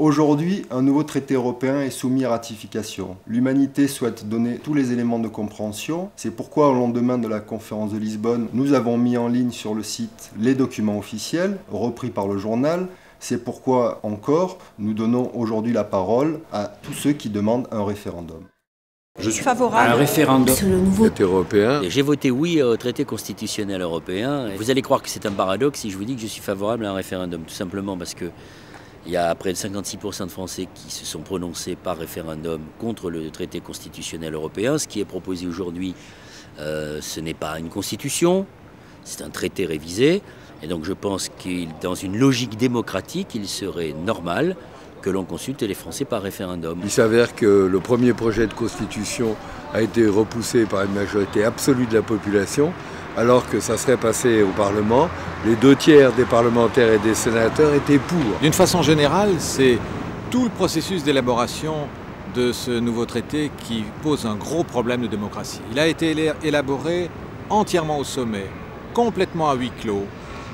Aujourd'hui, un nouveau traité européen est soumis à ratification. L'humanité souhaite donner tous les éléments de compréhension. C'est pourquoi, au lendemain de la conférence de Lisbonne, nous avons mis en ligne sur le site les documents officiels, repris par le journal. C'est pourquoi, encore, nous donnons aujourd'hui la parole à tous ceux qui demandent un référendum. Je suis favorable à un référendum sur le nouveau traité européen. J'ai voté oui au traité constitutionnel européen. Vous allez croire que c'est un paradoxe si je vous dis que je suis favorable à un référendum, tout simplement parce que il y a près de 56% de Français qui se sont prononcés par référendum contre le traité constitutionnel européen. Ce qui est proposé aujourd'hui, ce n'est pas une constitution, c'est un traité révisé. Et donc je pense que dans une logique démocratique, il serait normal que l'on consulte les Français par référendum. Il s'avère que le premier projet de constitution a été repoussé par une majorité absolue de la population, alors que ça serait passé au Parlement. Les 2/3 des parlementaires et des sénateurs étaient pour. D'une façon générale, c'est tout le processus d'élaboration de ce nouveau traité qui pose un gros problème de démocratie. Il a été élaboré entièrement au sommet, complètement à huis clos,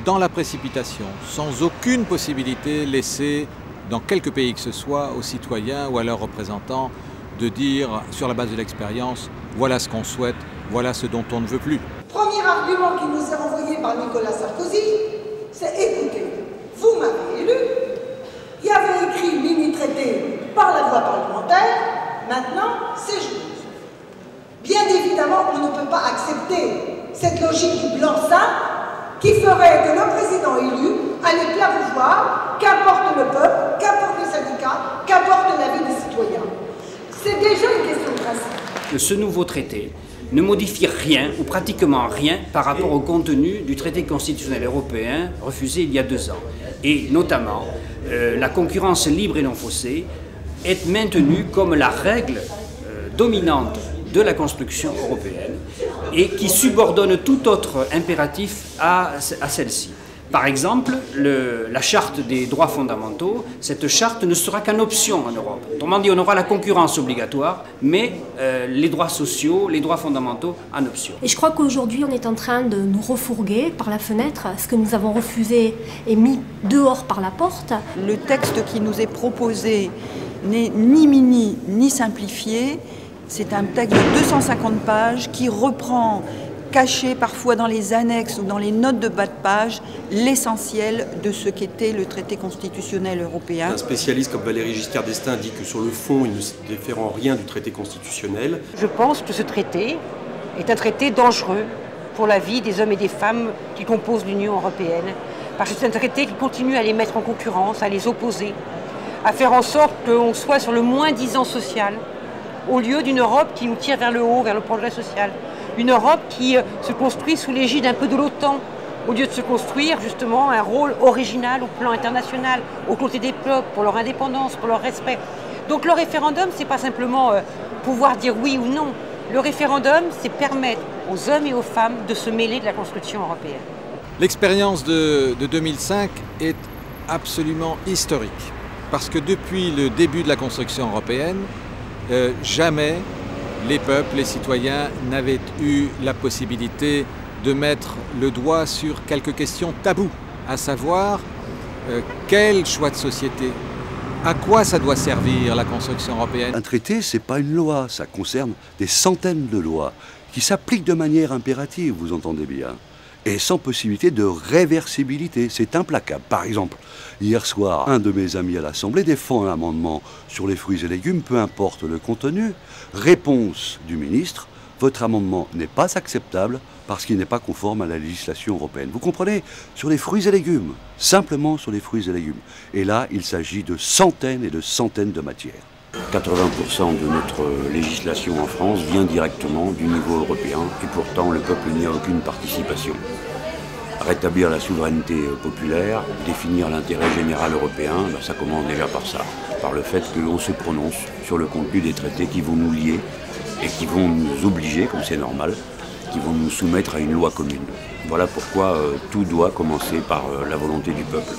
dans la précipitation, sans aucune possibilité laissée dans quelques pays que ce soit aux citoyens ou à leurs représentants de dire, sur la base de l'expérience, voilà ce qu'on souhaite, voilà ce dont on ne veut plus. Premier argument qui nous est renvoyé par Nicolas Sarkozy, c'est écoutez, vous m'avez élu, il y avait écrit mini-traité par la voie parlementaire, maintenant c'est juste. Bien évidemment, on ne peut pas accepter cette logique du blanc-seing qui ferait que le président élu allait plat pouvoir, qu'importe le peuple, qu'importe les syndicats, qu'importe la vie des citoyens. C'est déjà une question de principe. Ce nouveau traité ne modifie rien, ou pratiquement rien, par rapport au contenu du traité constitutionnel européen refusé il y a 2 ans. Et notamment, la concurrence libre et non faussée est maintenue comme la règle dominante de la construction européenne et qui subordonne tout autre impératif à celle-ci. Par exemple, la charte des droits fondamentaux, cette charte ne sera qu'en option en Europe. Autrement dit, on aura la concurrence obligatoire, mais les droits sociaux, les droits fondamentaux en option. Et je crois qu'aujourd'hui, on est en train de nous refourguer par la fenêtre. Ce que nous avons refusé est mis dehors par la porte. Le texte qui nous est proposé n'est ni mini ni simplifié. C'est un texte de 250 pages qui reprend, caché parfois dans les annexes ou dans les notes de bas de page, l'essentiel de ce qu'était le traité constitutionnel européen. Un spécialiste comme Valéry Giscard d'Estaing dit que sur le fond, il ne se diffère en rien du traité constitutionnel. Je pense que ce traité est un traité dangereux pour la vie des hommes et des femmes qui composent l'Union européenne, parce que c'est un traité qui continue à les mettre en concurrence, à les opposer, à faire en sorte qu'on soit sur le moins-disant social, au lieu d'une Europe qui nous tire vers le haut, vers le progrès social. Une Europe qui se construit sous l'égide un peu de l'OTAN, au lieu de se construire justement un rôle original au plan international, aux côtés des peuples, pour leur indépendance, pour leur respect. Donc le référendum, c'est pas simplement pouvoir dire oui ou non. Le référendum, c'est permettre aux hommes et aux femmes de se mêler de la construction européenne. L'expérience de 2005 est absolument historique, parce que depuis le début de la construction européenne, jamais les peuples, les citoyens n'avaient eu la possibilité de mettre le doigt sur quelques questions taboues, à savoir quel choix de société, à quoi ça doit servir la construction européenne. Un traité, ce n'est pas une loi, ça concerne des centaines de lois qui s'appliquent de manière impérative, vous entendez bien, et sans possibilité de réversibilité. C'est implacable. Par exemple, hier soir, un de mes amis à l'Assemblée défend un amendement sur les fruits et légumes, peu importe le contenu. Réponse du ministre, votre amendement n'est pas acceptable parce qu'il n'est pas conforme à la législation européenne. Vous comprenez? Sur les fruits et légumes, simplement sur les fruits et légumes. Et là, il s'agit de centaines et de centaines de matières. 80% de notre législation en France vient directement du niveau européen et pourtant le peuple n'y a aucune participation. Rétablir la souveraineté populaire, définir l'intérêt général européen, ça commence déjà par ça, par le fait que l'on se prononce sur le contenu des traités qui vont nous lier et qui vont nous obliger, comme c'est normal, qui vont nous soumettre à une loi commune. Voilà pourquoi tout doit commencer par la volonté du peuple.